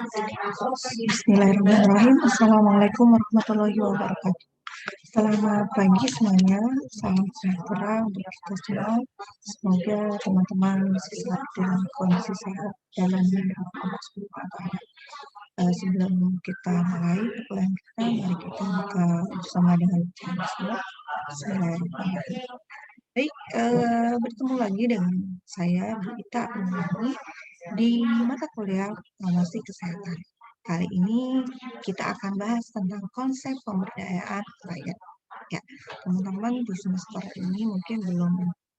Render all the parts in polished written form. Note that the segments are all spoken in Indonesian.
Bismillahirrahmanirrahim. Assalamualaikum warahmatullahi wabarakatuh. Selamat pagi semuanya. Salam sejahtera untuk kita semua. Semoga teman-teman sehat dalam kondisi sehat dalam lindungan Allah Subhanahu wa Ta'ala. Sebelum kita mulai perkuliahan kita, mari kita buka bersama dengan Bismillah. Baik, bertemu lagi dengan saya Bu Ita Nurani di mata kuliah promosi kesehatan. Kali ini kita akan bahas tentang konsep pemberdayaan rakyat. Ya, teman-teman di semester ini mungkin belum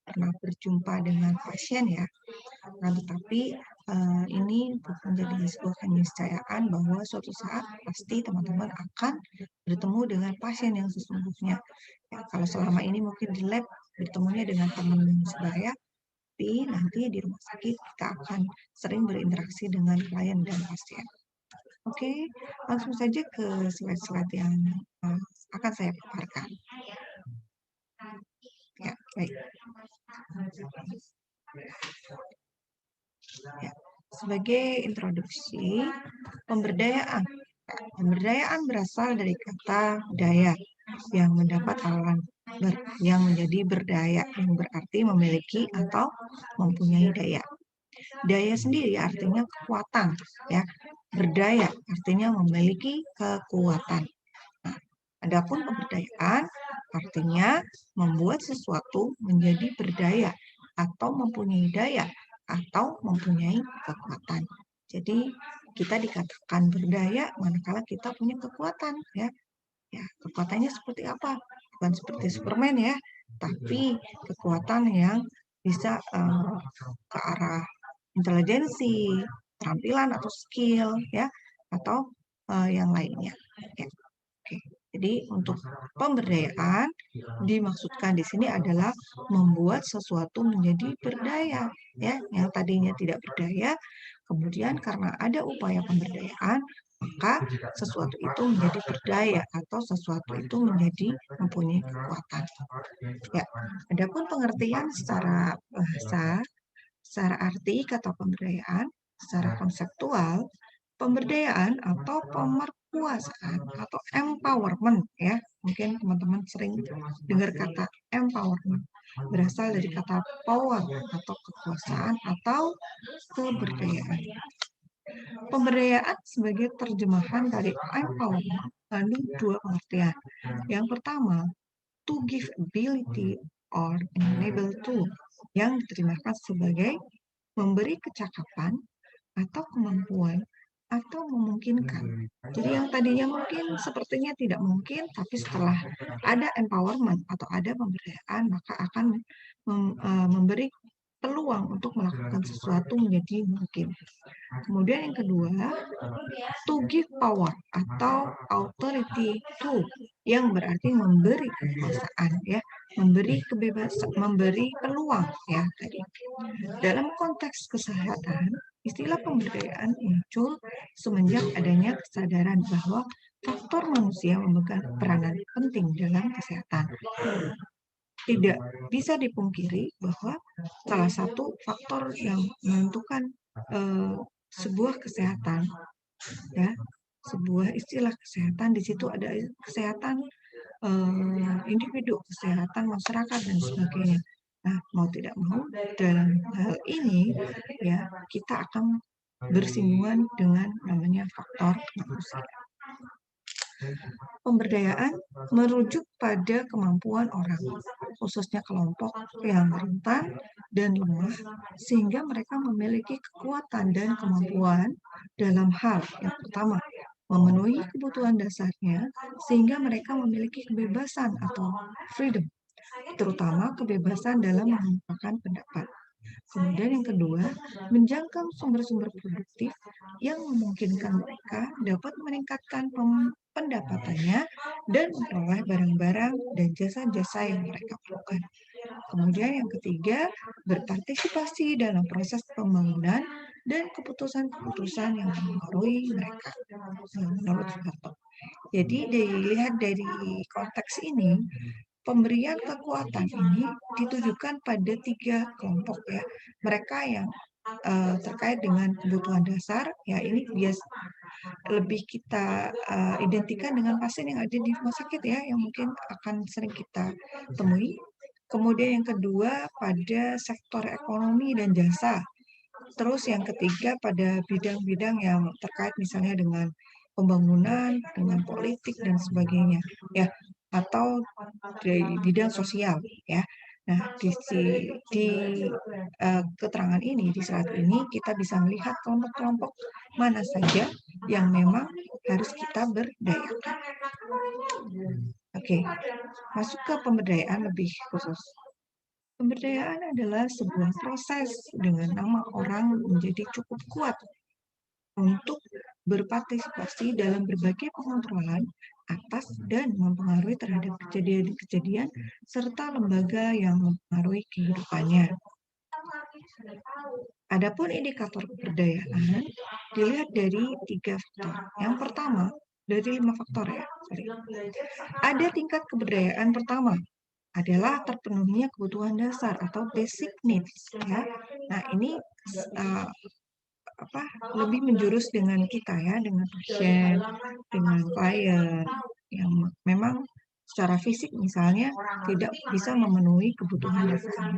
pernah berjumpa dengan pasien ya. Nah, tetapi ini menjadi sebuah keniscayaan bahwa suatu saat pasti teman-teman akan bertemu dengan pasien yang sesungguhnya. Ya, kalau selama ini mungkin di lab bertemunya dengan teman sebaya, tapi nanti di rumah sakit kita akan sering berinteraksi dengan klien dan pasien. Oke, langsung saja ke slide-slide yang akan saya paparkan. Ya, baik. Ya, sebagai introduksi, pemberdayaan. Pemberdayaan berasal dari kata daya yang mendapat awalan yang menjadi berdaya, yang berarti memiliki atau mempunyai daya. Daya sendiri artinya kekuatan, ya. Berdaya artinya memiliki kekuatan. Nah, adapun pemberdayaan artinya membuat sesuatu menjadi berdaya atau mempunyai daya atau mempunyai kekuatan. Jadi kita dikatakan berdaya manakala kita punya kekuatan, ya. Ya, kekuatannya seperti apa? Bukan seperti Superman ya, tapi kekuatan yang bisa ke arah intelijensi, keterampilan atau skill ya, atau yang lainnya. Ya. Oke. Jadi untuk pemberdayaan dimaksudkan di sini adalah membuat sesuatu menjadi berdaya, ya, yang tadinya tidak berdaya, kemudian karena ada upaya pemberdayaan, maka sesuatu itu menjadi berdaya atau sesuatu itu menjadi mempunyai kekuatan. Ya, adapun pengertian secara bahasa, secara arti kata pemberdayaan, secara konseptual, pemberdayaan atau pemerkuasaan atau empowerment ya, mungkin teman-teman sering dengar kata empowerment, berasal dari kata power atau kekuasaan atau keberdayaan. Pemberdayaan sebagai terjemahan dari empowerment mengandung dua pengertian. Yang pertama, to give ability or enable to, yang diterjemahkan sebagai memberi kecakapan atau kemampuan atau memungkinkan. Jadi yang tadinya mungkin sepertinya tidak mungkin, tapi setelah ada empowerment atau ada pemberdayaan, maka akan memberi peluang untuk melakukan sesuatu menjadi mungkin. Kemudian yang kedua, to give power atau authority to, yang berarti memberi kekuasaan ya, memberi kebebasan, memberi peluang ya tadi. Dalam konteks kesehatan, istilah pemberdayaan muncul semenjak adanya kesadaran bahwa faktor manusia memegang peranan penting dalam kesehatan. Tidak bisa dipungkiri bahwa salah satu faktor yang menentukan sebuah kesehatan, ya, sebuah istilah kesehatan, di situ ada kesehatan individu, kesehatan masyarakat dan sebagainya. Nah, mau tidak mau dalam hal ini ya kita akan bersinggungan dengan namanya faktor manusia. Pemberdayaan merujuk pada kemampuan orang, khususnya kelompok yang rentan dan lemah, sehingga mereka memiliki kekuatan dan kemampuan dalam hal yang pertama, memenuhi kebutuhan dasarnya, sehingga mereka memiliki kebebasan atau freedom, terutama kebebasan dalam mengungkapkan pendapat. Kemudian yang kedua, menjangkau sumber-sumber produktif yang memungkinkan mereka dapat meningkatkan pendapatannya dan memperoleh barang-barang dan jasa-jasa yang mereka perlukan. Kemudian yang ketiga, berpartisipasi dalam proses pembangunan dan keputusan-keputusan yang mempengaruhi mereka. Menurut Soeharto. Jadi dilihat dari konteks ini, pemberian kekuatan ini ditujukan pada 3 kelompok ya. Mereka yang terkait dengan kebutuhan dasar, ya ini lebih kita identikan dengan pasien yang ada di rumah sakit ya, yang mungkin akan sering kita temui. Kemudian yang kedua pada sektor ekonomi dan jasa. Terus yang ketiga pada bidang-bidang yang terkait misalnya dengan pembangunan, dengan politik dan sebagainya ya, atau di bidang sosial ya. Nah, di keterangan ini, di slide ini kita bisa melihat kelompok-kelompok mana saja yang memang harus kita berdayakan. Oke, masuk ke pemberdayaan lebih khusus. Pemberdayaan adalah sebuah proses dengan nama orang menjadi cukup kuat untuk berpartisipasi dalam berbagai pengontrolan atas dan mempengaruhi terhadap kejadian-kejadian serta lembaga yang mempengaruhi kehidupannya. Adapun indikator keberdayaan dilihat dari 3 faktor. Yang pertama, dari 5 faktor ya. Ada tingkat keberdayaan pertama, adalah terpenuhinya kebutuhan dasar atau basic needs ya. Nah, ini lebih menjurus dengan kita ya, dengan pasien, dengan klien yang memang secara fisik misalnya tidak bisa memenuhi kebutuhan dasar.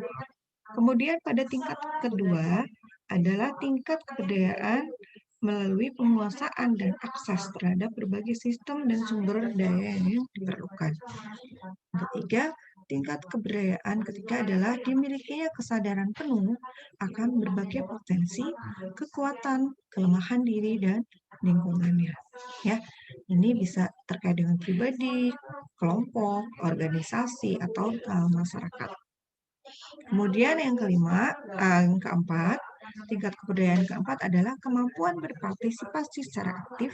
Kemudian pada tingkat kedua adalah tingkat keberdayaan melalui penguasaan dan akses terhadap berbagai sistem dan sumber daya yang diperlukan. Yang ketiga, tingkat keberdayaan ketiga adalah dimilikinya kesadaran penuh akan berbagai potensi, kekuatan, kelemahan diri, dan lingkungannya. Ya, ini bisa terkait dengan pribadi, kelompok, organisasi, atau masyarakat. Kemudian yang keempat, tingkat kebudayaan keempat adalah kemampuan berpartisipasi secara aktif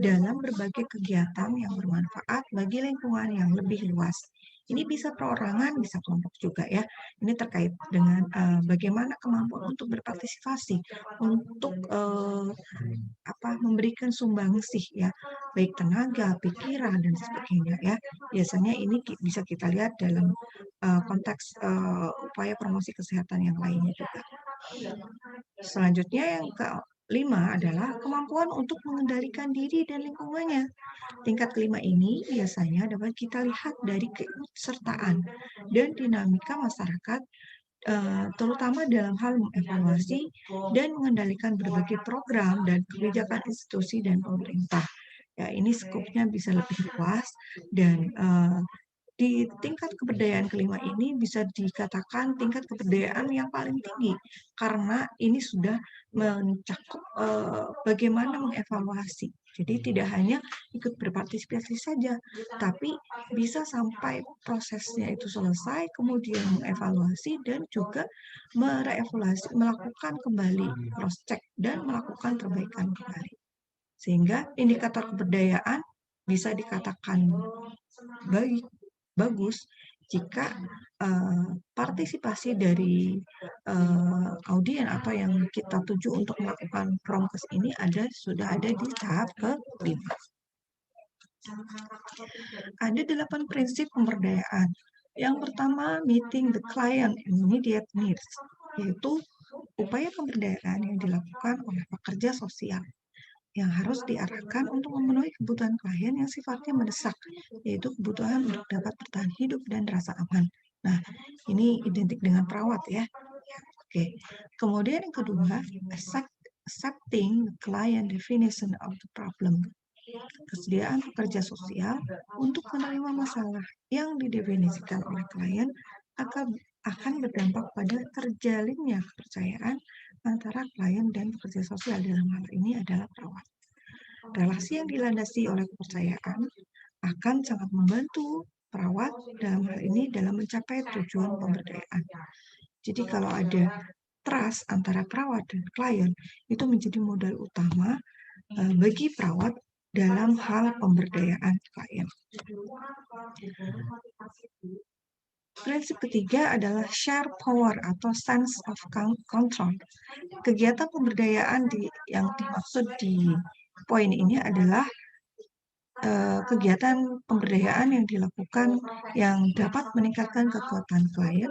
dalam berbagai kegiatan yang bermanfaat bagi lingkungan yang lebih luas. Ini bisa perorangan, bisa kelompok juga ya. Ini terkait dengan bagaimana kemampuan untuk berpartisipasi, untuk memberikan sumbangsih ya, baik tenaga, pikiran dan sebagainya ya. Biasanya ini bisa kita lihat dalam konteks upaya promosi kesehatan yang lainnya juga. Selanjutnya yang kelima adalah kemampuan untuk mengendalikan diri dan lingkungannya. Tingkat kelima ini biasanya dapat kita lihat dari keikutsertaan dan dinamika masyarakat, terutama dalam hal mengevaluasi dan mengendalikan berbagai program dan kebijakan institusi dan pemerintah. Ya, ini skupnya bisa lebih luas dan di tingkat keberdayaan kelima ini bisa dikatakan tingkat keberdayaan yang paling tinggi karena ini sudah mencakup bagaimana mengevaluasi. Jadi tidak hanya ikut berpartisipasi saja, tapi bisa sampai prosesnya itu selesai, kemudian mengevaluasi dan juga merevaluasi, melakukan kembali cross check dan melakukan perbaikan kembali. Sehingga indikator keberdayaan bisa dikatakan bagus jika partisipasi dari audien atau yang kita tuju untuk melakukan promkes ini sudah ada di tahap kelima. Ada 8 prinsip pemberdayaan. Yang pertama, meeting the client immediate needs, yaitu upaya pemberdayaan yang dilakukan oleh pekerja sosial yang harus diarahkan untuk memenuhi kebutuhan klien yang sifatnya mendesak, yaitu kebutuhan untuk dapat bertahan hidup dan rasa aman. Nah, ini identik dengan perawat ya. Oke. Kemudian yang kedua, accepting the client definition of the problem. Kesediaan pekerja sosial untuk menerima masalah yang didefinisikan oleh klien akan berdampak pada terjalinnya kepercayaan antara klien dan pekerja sosial. Dalam hal ini adalah perawat. Relasi yang dilandasi oleh kepercayaan akan sangat membantu perawat dalam hal ini dalam mencapai tujuan pemberdayaan. Jadi kalau ada trust antara perawat dan klien, itu menjadi modal utama bagi perawat dalam hal pemberdayaan klien. Prinsip ketiga adalah share power atau sense of control. Kegiatan pemberdayaan yang dimaksud di poin ini adalah kegiatan pemberdayaan yang dilakukan yang dapat meningkatkan kekuatan klien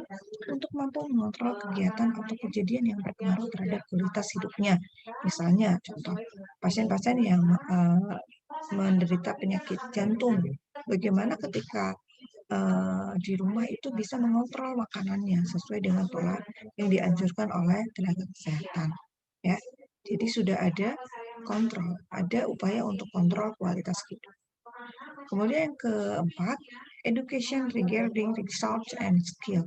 untuk mampu mengontrol kegiatan atau kejadian yang berpengaruh terhadap kualitas hidupnya. Misalnya, contoh pasien-pasien yang menderita penyakit jantung, bagaimana ketika di rumah itu bisa mengontrol makanannya sesuai dengan pola yang dianjurkan oleh tenaga kesehatan. Ya, jadi sudah ada kontrol, ada upaya untuk kontrol kualitas hidup. Kemudian yang keempat, education regarding results and skill.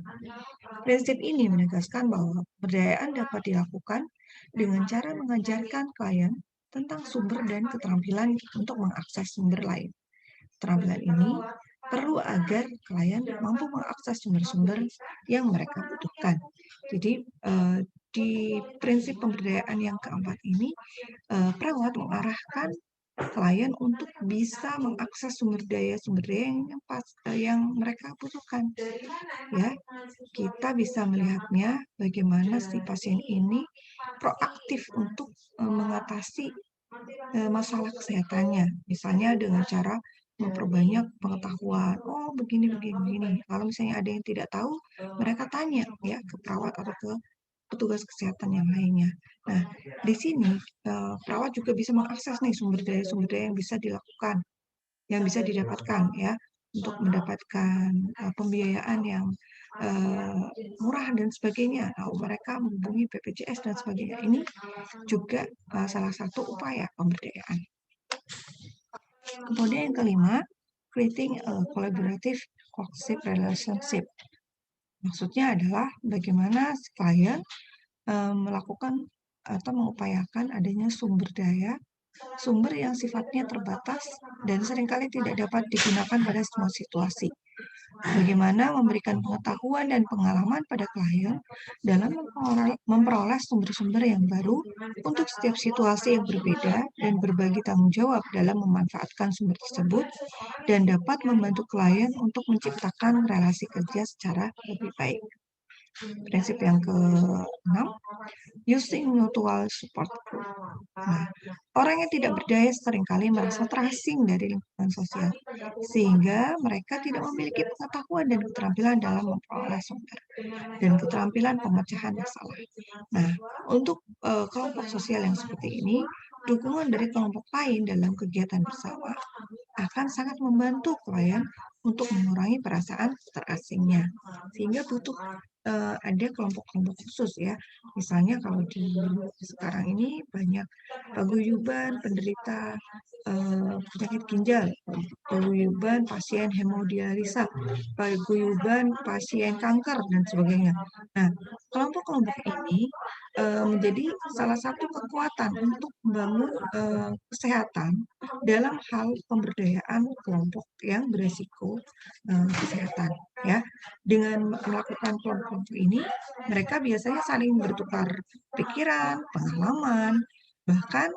Prinsip ini menegaskan bahwa pemberdayaan dapat dilakukan dengan cara mengajarkan klien tentang sumber dan keterampilan untuk mengakses sumber lain. Keterampilan ini perlu agar klien mampu mengakses sumber-sumber yang mereka butuhkan. Jadi, di prinsip pemberdayaan yang keempat ini, perawat mengarahkan klien untuk bisa mengakses sumber daya yang mereka butuhkan. Ya, kita bisa melihatnya bagaimana si pasien ini proaktif untuk mengatasi masalah kesehatannya, misalnya dengan cara memperbanyak pengetahuan. Oh, begini, begini, begini. Kalau misalnya ada yang tidak tahu, mereka tanya ya ke perawat atau ke petugas kesehatan yang lainnya. Nah, di sini perawat juga bisa mengakses nih sumber daya yang bisa dilakukan, yang bisa didapatkan ya untuk mendapatkan pembiayaan yang murah dan sebagainya. Nah, mereka menghubungi BPJS dan sebagainya. Ini juga salah satu upaya pemberdayaan. Kemudian yang kelima, creating a collaborative cohesive relationship. Maksudnya adalah bagaimana klien melakukan atau mengupayakan adanya sumber yang sifatnya terbatas dan seringkali tidak dapat digunakan pada semua situasi. Bagaimana memberikan pengetahuan dan pengalaman pada klien dalam memperoleh sumber-sumber yang baru untuk setiap situasi yang berbeda dan berbagi tanggung jawab dalam memanfaatkan sumber tersebut dan dapat membantu klien untuk menciptakan relasi kerja secara lebih baik. Prinsip yang ke-6, using mutual support group. Nah, orang yang tidak berdaya seringkali merasa terasing dari lingkungan sosial, sehingga mereka tidak memiliki pengetahuan dan keterampilan dalam memperoleh sumber dan keterampilan pemecahan masalah. Nah, untuk kelompok sosial yang seperti ini, dukungan dari kelompok lain dalam kegiatan bersama akan sangat membantu klien untuk mengurangi perasaan terasingnya, sehingga butuh ada kelompok-kelompok khusus ya. Misalnya kalau di sekarang ini banyak paguyuban penderita penyakit ginjal, paguyuban pasien hemodialisa, paguyuban pasien kanker dan sebagainya. Nah, kelompok-kelompok ini menjadi salah satu kekuatan untuk membangun kesehatan dalam hal pemberdayaan kelompok yang beresiko kesehatan ya. Dengan melakukan kelompok ini, mereka biasanya saling bertukar pikiran, pengalaman, bahkan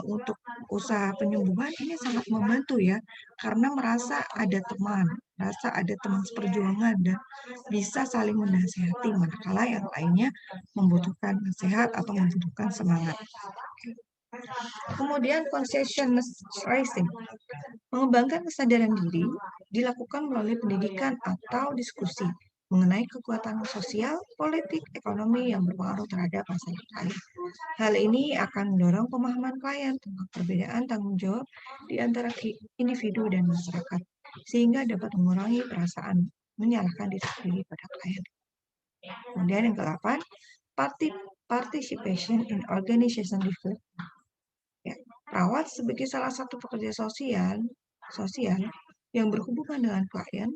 untuk usaha penyembuhan ini sangat membantu ya, karena merasa ada teman seperjuangan dan bisa saling menasihati manakala yang lainnya membutuhkan nasihat atau membutuhkan semangat. Kemudian consciousness raising, mengembangkan kesadaran diri dilakukan melalui pendidikan atau diskusi mengenai kekuatan sosial, politik, ekonomi yang berpengaruh terhadap masalah klien. Hal ini akan mendorong pemahaman klien tentang perbedaan tanggung jawab di antara individu dan masyarakat, sehingga dapat mengurangi perasaan menyalahkan diri sendiri pada klien. Kemudian yang ke-8, participation in organization development. Ya, perawat sebagai salah satu pekerja sosial yang berhubungan dengan klien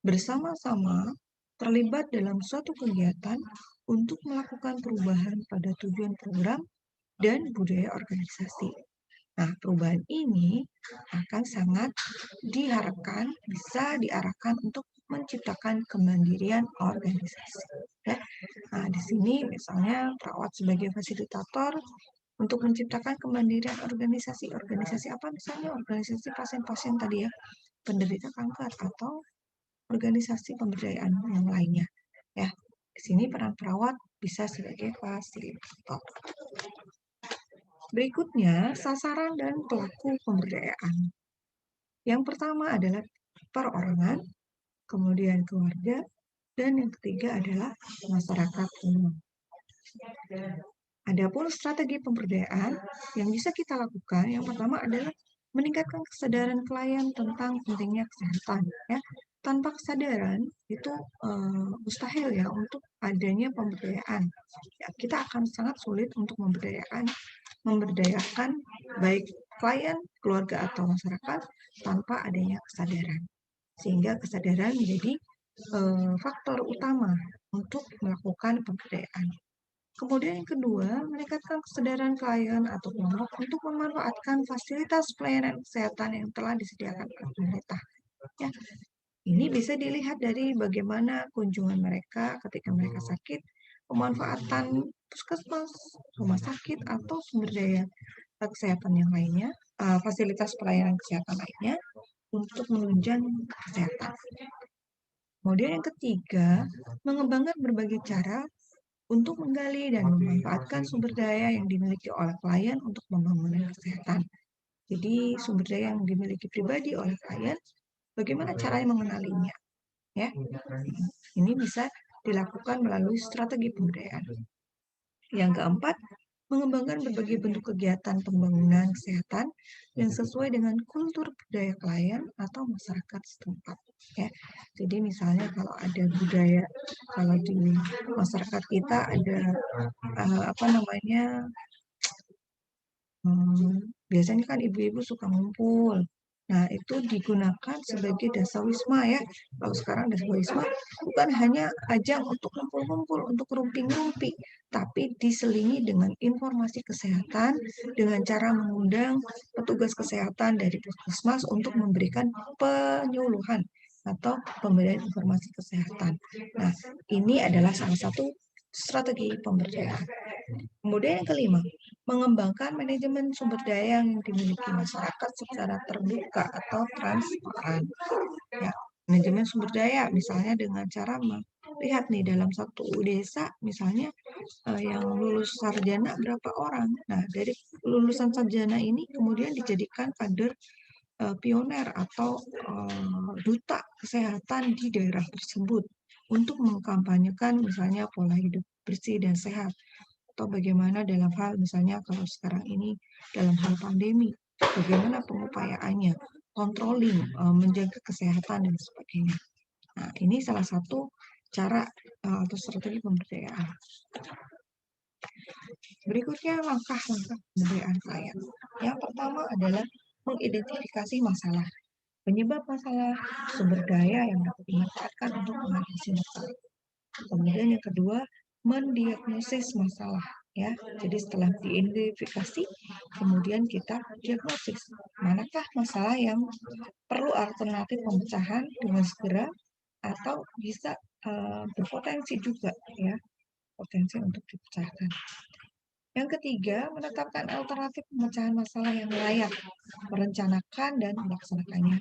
bersama-sama terlibat dalam suatu kegiatan untuk melakukan perubahan pada tujuan program dan budaya organisasi. Nah, perubahan ini akan sangat diharapkan bisa diarahkan untuk menciptakan kemandirian organisasi. Ya. Nah, di sini misalnya perawat sebagai fasilitator untuk menciptakan kemandirian organisasi. Organisasi apa misalnya? Organisasi pasien-pasien tadi ya, penderita kanker atau organisasi pemberdayaan yang lainnya. Ya, di sini peran perawat bisa sebagai fasilitator. Berikutnya, sasaran dan pelaku pemberdayaan. Yang pertama adalah perorangan, kemudian keluarga, dan yang ketiga adalah masyarakat umum. Adapun strategi pemberdayaan yang bisa kita lakukan, yang pertama adalah meningkatkan kesadaran klien tentang pentingnya kesehatan. Ya. Tanpa kesadaran itu mustahil ya untuk adanya pemberdayaan. Ya, kita akan sangat sulit untuk memberdayakan baik klien, keluarga atau masyarakat tanpa adanya kesadaran. Sehingga kesadaran menjadi faktor utama untuk melakukan pemberdayaan. Kemudian yang kedua, meningkatkan kesadaran klien atau kelompok untuk memanfaatkan fasilitas pelayanan kesehatan yang telah disediakan oleh pemerintah. Ya, ini bisa dilihat dari bagaimana kunjungan mereka ketika mereka sakit, pemanfaatan puskesmas, rumah sakit, atau sumber daya kesehatan yang lainnya, fasilitas pelayanan kesehatan lainnya untuk menunjang kesehatan. Kemudian yang ketiga, mengembangkan berbagai cara untuk menggali dan memanfaatkan sumber daya yang dimiliki oleh klien untuk pembangunan kesehatan. Jadi sumber daya yang dimiliki pribadi oleh klien, bagaimana caranya mengenalinya? Ya, ini bisa dilakukan melalui strategi pemberdayaan. Yang keempat, mengembangkan berbagai bentuk kegiatan pembangunan kesehatan yang sesuai dengan kultur budaya klien atau masyarakat setempat. Ya, jadi misalnya kalau ada budaya, kalau di masyarakat kita ada apa namanya, biasanya kan ibu-ibu suka ngumpul. Nah, itu digunakan sebagai dasawisma ya. Kalau sekarang dasawisma bukan hanya ajang untuk kumpul-kumpul, untuk rumpi-rumpi, tapi diselingi dengan informasi kesehatan dengan cara mengundang petugas kesehatan dari puskesmas untuk memberikan penyuluhan atau pemberian informasi kesehatan. Nah, ini adalah salah satu strategi pemberdayaan. Kemudian yang kelima, mengembangkan manajemen sumber daya yang dimiliki masyarakat secara terbuka atau transparan. Ya, manajemen sumber daya misalnya dengan cara melihat nih dalam satu desa misalnya yang lulus sarjana berapa orang. Nah, dari lulusan sarjana ini kemudian dijadikan kader pioner atau duta kesehatan di daerah tersebut untuk mengkampanyekan misalnya pola hidup bersih dan sehat atau bagaimana dalam hal misalnya kalau sekarang ini dalam hal pandemi, bagaimana pengupayaannya, controlling, menjaga kesehatan dan sebagainya. Nah, ini salah satu cara atau strategi pemberdayaan. Berikutnya langkah-langkah pemberdayaan klien. Yang pertama adalah mengidentifikasi masalah, penyebab masalah, sumber daya yang dapat dimanfaatkan untuk mengatasi masalah. Kemudian yang kedua, mendiagnosis masalah ya. Jadi setelah diidentifikasi, kemudian kita diagnosis manakah masalah yang perlu alternatif pemecahan dengan segera atau bisa berpotensi juga ya, potensi untuk dipecahkan. Yang ketiga, menetapkan alternatif pemecahan masalah yang layak, merencanakan dan melaksanakannya.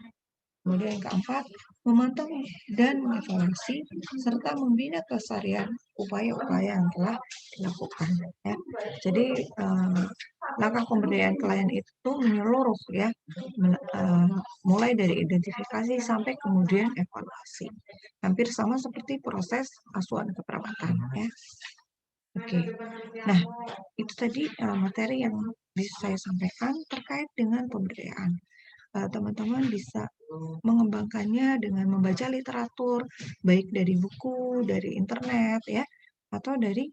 Kemudian yang keempat, memantau dan mengevaluasi serta membina kelestarian upaya-upaya yang telah dilakukan. Ya. Jadi langkah pemberdayaan klien itu menyeluruh ya, mulai dari identifikasi sampai kemudian evaluasi. Hampir sama seperti proses asuhan keperawatan. Ya. Oke, nah itu tadi materi yang bisa saya sampaikan terkait dengan pemberdayaan. Teman-teman bisa mengembangkannya dengan membaca literatur, baik dari buku, dari internet, ya, atau dari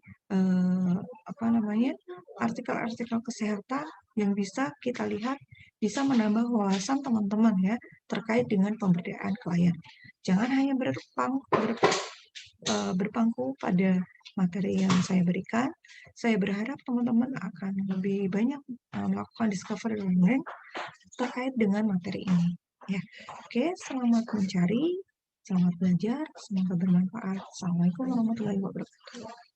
apa namanya artikel-artikel kesehatan yang bisa kita lihat bisa menambah wawasan teman-teman ya terkait dengan pemberdayaan klien. Jangan hanya berpangku pada materi yang saya berikan. Saya berharap teman-teman akan lebih banyak melakukan discovery learning terkait dengan materi ini. Ya, oke, selamat mencari, selamat belajar, semoga bermanfaat. Assalamualaikum warahmatullahi wabarakatuh.